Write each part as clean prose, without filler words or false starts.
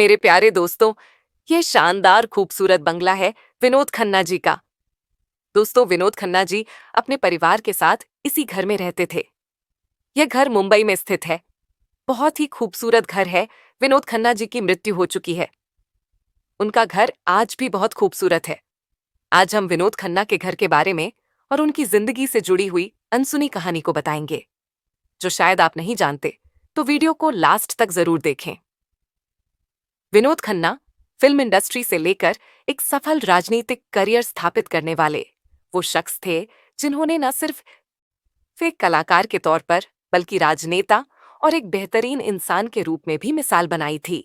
मेरे प्यारे दोस्तों, ये शानदार खूबसूरत बंगला है विनोद खन्ना जी का। दोस्तों, विनोद खन्ना जी अपने परिवार के साथ इसी घर में रहते थे। यह घर मुंबई में स्थित है। बहुत ही खूबसूरत घर है। विनोद खन्ना जी की मृत्यु हो चुकी है। उनका घर आज भी बहुत खूबसूरत है। आज हम विनोद खन्ना के घर के बारे में और उनकी जिंदगी से जुड़ी हुई अनसुनी कहानी को बताएंगे, जो शायद आप नहीं जानते, तो वीडियो को लास्ट तक जरूर देखें। विनोद खन्ना फिल्म इंडस्ट्री से लेकर एक सफल राजनीतिक करियर स्थापित करने वाले वो शख्स थे जिन्होंने न सिर्फ एक कलाकार के तौर पर बल्कि राजनेता और एक बेहतरीन इंसान के रूप में भी मिसाल बनाई थी।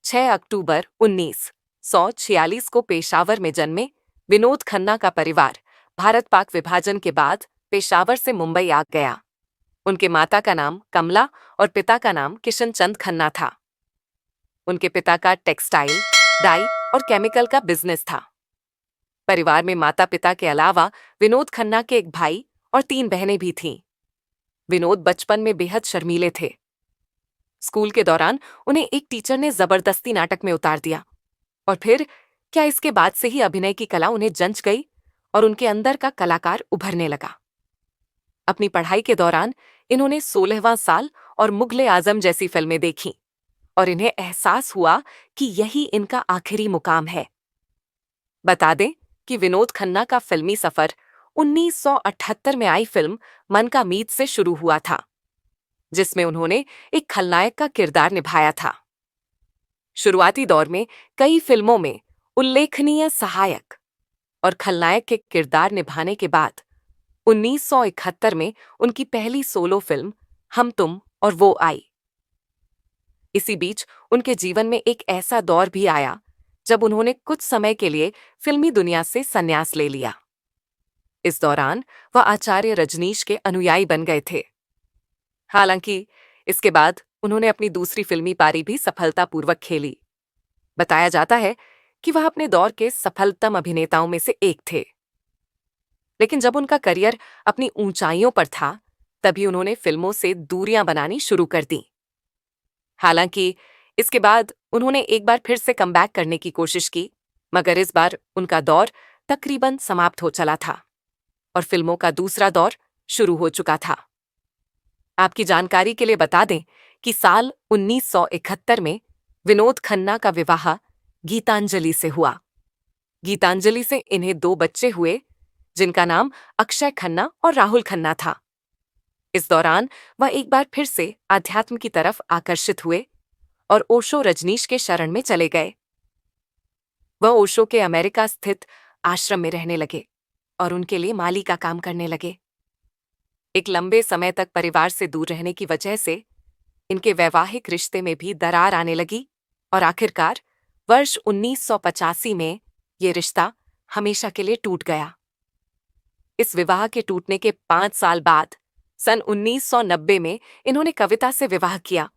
6 अक्टूबर 1946 को पेशावर में जन्मे विनोद खन्ना का परिवार भारत पाक विभाजन के बाद पेशावर से मुंबई आ गया। उनके माता का नाम कमला और पिता का नाम किशन चंद खन्ना था। उनके पिता का टेक्सटाइल, डाई और केमिकल का बिजनेस था। परिवार में माता पिता के अलावा विनोद खन्ना के एक भाई और 3 बहनें भी थीं। विनोद बचपन में बेहद शर्मीले थे। स्कूल के दौरान उन्हें एक टीचर ने जबरदस्ती नाटक में उतार दिया और फिर क्या इसके बाद से ही अभिनय की कला उन्हें जंच गई और उनके अंदर का कलाकार उभरने लगा। अपनी पढ़ाई के दौरान इन्होंने 16वां साल और मुगले आजम जैसी फिल्में देखीं और इन्हें एहसास हुआ कि यही इनका आखिरी मुकाम है। बता दें कि विनोद खन्ना का फिल्मी सफर 1978 में आई फिल्म मन का मीत से शुरू हुआ था, जिसमें उन्होंने एक खलनायक का किरदार निभाया था। शुरुआती दौर में कई फिल्मों में उल्लेखनीय सहायक और खलनायक के किरदार निभाने के बाद 1971 में उनकी पहली सोलो फिल्म हम तुम और वो आई। इसी बीच उनके जीवन में एक ऐसा दौर भी आया जब उन्होंने कुछ समय के लिए फिल्मी दुनिया से संन्यास ले लिया। इस दौरान वह आचार्य रजनीश के अनुयायी बन गए थे। हालांकि इसके बाद उन्होंने अपनी दूसरी फिल्मी पारी भी सफलतापूर्वक खेली। बताया जाता है कि वह अपने दौर के सफलतम अभिनेताओं में से एक थे। लेकिन जब उनका करियर अपनी ऊंचाइयों पर था, तभी उन्होंने फिल्मों से दूरियां बनानी शुरू कर दी। हालांकि इसके बाद उन्होंने एक बार फिर से कमबैक करने की कोशिश की, मगर इस बार उनका दौर तकरीबन समाप्त हो चला था और फिल्मों का दूसरा दौर शुरू हो चुका था। आपकी जानकारी के लिए बता दें कि साल 1971 में विनोद खन्ना का विवाह गीतांजलि से हुआ। गीतांजलि से इन्हें 2 बच्चे हुए, जिनका नाम अक्षय खन्ना और राहुल खन्ना था। इस दौरान वह एक बार फिर से आध्यात्म की तरफ आकर्षित हुए और ओशो रजनीश के शरण में चले गए। वह ओशो के अमेरिका स्थित आश्रम में रहने लगे और उनके लिए माली का काम करने लगे। एक लंबे समय तक परिवार से दूर रहने की वजह से इनके वैवाहिक रिश्ते में भी दरार आने लगी और आखिरकार वर्ष 1985 में ये रिश्ता हमेशा के लिए टूट गया। इस विवाह के टूटने के 5 साल बाद सन 1990 में इन्होंने कविता से विवाह किया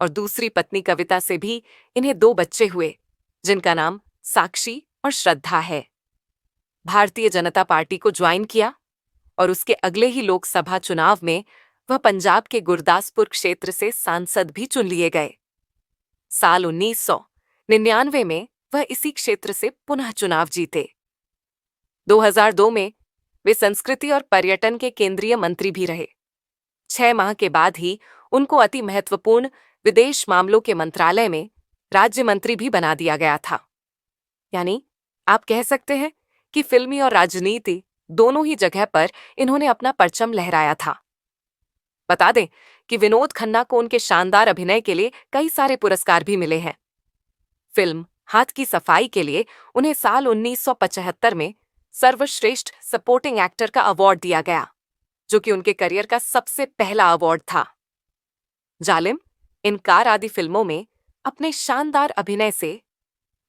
और दूसरी पत्नी कविता से भी इन्हें 2 बच्चे हुए, जिनका नाम साक्षी और श्रद्धा है। भारतीय जनता पार्टी को ज्वाइन किया और उसके अगले ही लोकसभा चुनाव में वह पंजाब के गुरदासपुर क्षेत्र से सांसद भी चुन लिए गए। साल 1999 में वह इसी क्षेत्र से पुनः चुनाव जीते। 2002 में वे संस्कृति और पर्यटन के केंद्रीय मंत्री भी रहे। 6 माह के बाद ही उनको अति महत्वपूर्ण विदेश मामलों के मंत्रालय में राज्य मंत्री भी बना दिया गया था। यानी आप कह सकते हैं कि फिल्मी और राजनीति दोनों ही जगह पर इन्होंने अपना परचम लहराया था। बता दें कि विनोद खन्ना को उनके शानदार अभिनय के लिए कई सारे पुरस्कार भी मिले हैं। फिल्म हाथ की सफाई के लिए उन्हें साल 1975 में सर्वश्रेष्ठ सपोर्टिंग एक्टर का अवार्ड दिया गया, जो कि उनके करियर का सबसे पहला अवार्ड था। जालिम, इनकार आदि फिल्मों में अपने शानदार अभिनय से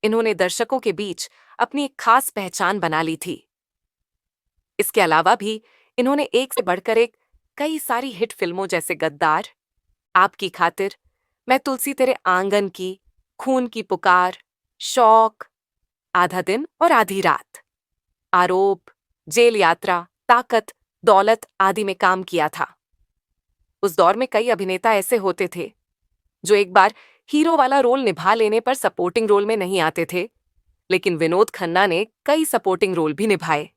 इन्होंने दर्शकों के बीच अपनी एक खास पहचान बना ली थी। इसके अलावा भी इन्होंने एक से बढ़कर एक कई सारी हिट फिल्मों जैसे गद्दार, आपकी खातिर, मैं तुलसी तेरे आंगन की, खून की पुकार, शौक, आधा दिन और आधी रात, आरोप, जेल यात्रा, ताकत, दौलत आदि में काम किया था। उस दौर में कई अभिनेता ऐसे होते थे जो एक बार हीरो वाला रोल निभा लेने पर सपोर्टिंग रोल में नहीं आते थे, लेकिन विनोद खन्ना ने कई सपोर्टिंग रोल भी निभाए।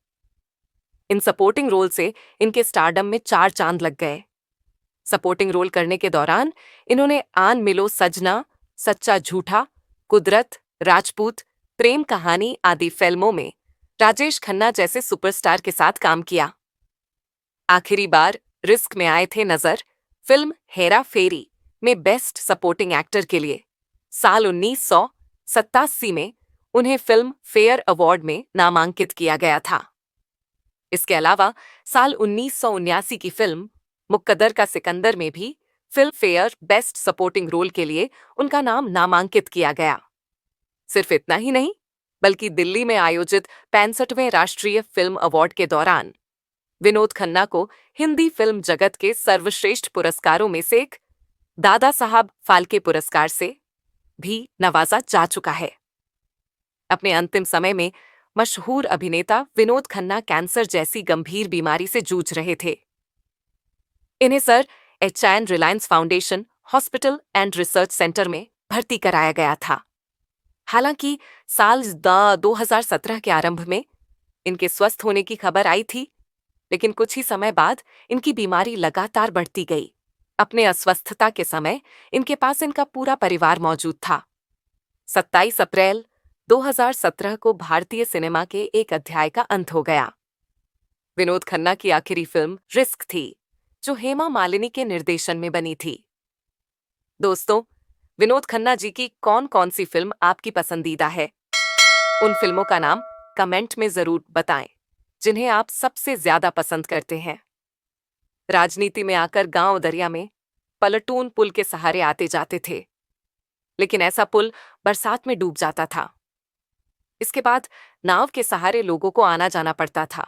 इन सपोर्टिंग रोल से इनके स्टारडम में 4 चांद लग गए। सपोर्टिंग रोल करने के दौरान इन्होंने आन मिलो सजना, सच्चा झूठा, कुदरत, राजपूत, प्रेम कहानी आदि फिल्मों में राजेश खन्ना जैसे सुपरस्टार के साथ काम किया। आखिरी बार रिस्क में आए थे नजर फिल्म हेरा फेरी में बेस्ट सपोर्टिंग एक्टर के लिए। साल 1987 में उन्हें फिल्म फेयर अवार्ड में नामांकित किया गया था। इसके अलावा साल 1979 की फिल्म मुक्कदर का सिकंदर में भी Filmfare best supporting role के लिए उनका नाम नामांकित किया गया। सिर्फ इतना ही नहीं, बल्कि दिल्ली में आयोजित 65वें राष्ट्रीय फिल्म अवार्ड के दौरान विनोद खन्ना को हिंदी फिल्म जगत के सर्वश्रेष्ठ पुरस्कारों में से एक दादा साहब फाल्के पुरस्कार से भी नवाजा जा चुका है। अपने अंतिम समय में मशहूर अभिनेता विनोद खन्ना कैंसर जैसी गंभीर बीमारी से जूझ रहे थे। इन्हें sir H.N.. Reliance foundation hospital and research centre में भर्ती कराया गया था। हालांकि साल 2017 के आरंभ में इनके स्वस्थ होने की खबर आई थी, लेकिन कुछ ही समय बाद इनकी बीमारी लगातार बढ़ती गई। अपने अस्वस्थता के समय इनके पास इनका पूरा परिवार मौजूद था। 27 अप्रैल 2017 को भारतीय सिनेमा के एक अध्याय का अंत हो गया। विनोद खन्ना की आखिरी फिल्म रिस्क थी, जो हेमा मालिनी के निर्देशन में बनी थी। दोस्तों, विनोद खन्ना जी की कौन कौन सी फिल्म आपकी पसंदीदा है? उन फिल्मों का नाम कमेंट में जरूर बताएं जिन्हें आप सबसे ज्यादा पसंद करते हैं। राजनीति में आकर गांव दरिया में पलटून पुल के सहारे आते जाते थे, लेकिन ऐसा पुल बरसात में डूब जाता था। इसके बाद नाव के सहारे लोगों को आना जाना पड़ता था,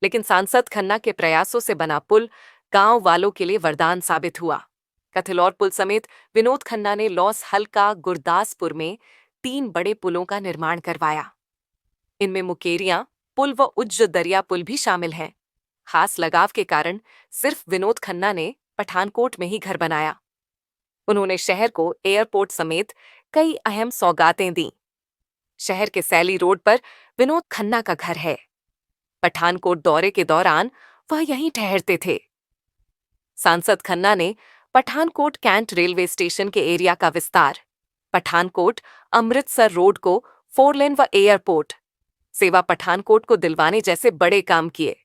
लेकिन सांसद खन्ना के प्रयासों से बना पुल गांव वालों के लिए वरदान साबित हुआ। कथिलौर पुल समेत विनोद खन्ना ने लॉस हल्का गुरदासपुर में 3 बड़े पुलों का निर्माण करवाया। इनमें मुकेरियां पुल व उज्ज दरिया पुल भी शामिल हैं। खास लगाव के कारण सिर्फ विनोद खन्ना ने पठानकोट में ही घर बनाया। उन्होंने शहर को एयरपोर्ट समेत कई अहम सौगातें दी। शहर के सैली रोड पर विनोद खन्ना का घर है। पठानकोट दौरे के दौरान वह यहीं ठहरते थे। सांसद खन्ना ने पठानकोट कैंट रेलवे स्टेशन के एरिया का विस्तार, पठानकोट अमृतसर रोड को 4 लेन व एयरपोर्ट सेवा पठानकोट को दिलवाने जैसे बड़े काम किए।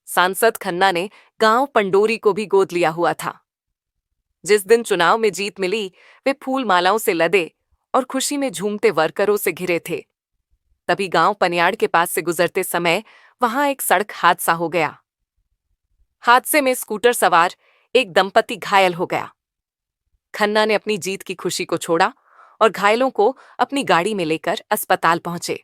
सांसद खन्ना ने गांव पंडोरी को भी गोद लिया हुआ था। जिस दिन चुनाव में जीत मिली, वे फूल मालाओं से लदे और खुशी में झूमते वर्करों से घिरे थे। तभी गांव पनियाड़ के पास से गुजरते समय वहां एक सड़क हादसा हो गया। हादसे में स्कूटर सवार एक दंपति घायल हो गया। खन्ना ने अपनी जीत की खुशी को छोड़ा और घायलों को अपनी गाड़ी में लेकर अस्पताल पहुंचे।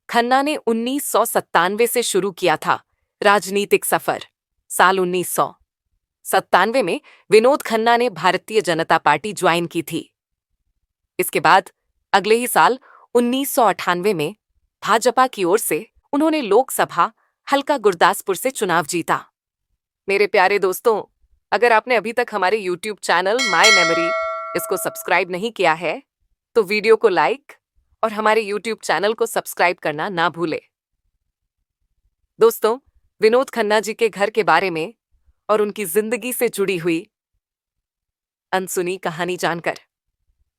खन्ना ने 1997 से शुरू किया था राजनीतिक सफर। साल 1997 में विनोद खन्ना ने भारतीय जनता पार्टी ज्वाइन की थी। इसके बाद अगले ही साल 1998 में भाजपा की ओर से उन्होंने लोकसभा हल्का गुरदासपुर से चुनाव जीता। मेरे प्यारे दोस्तों, अगर आपने अभी तक हमारे YouTube चैनल माय मेमोरी इसको सब्सक्राइब नहीं किया है, तो वीडियो को लाइक और हमारे YouTube चैनल को सब्सक्राइब करना ना भूले। दोस्तों, विनोद खन्ना जी के घर के बारे में और उनकी जिंदगी से जुड़ी हुई अनसुनी कहानी जानकर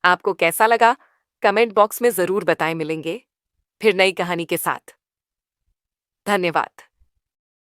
आपको कैसा लगा, कमेंट बॉक्स में जरूर बताएं। मिलेंगे फिर नई कहानी के साथ। धन्यवाद।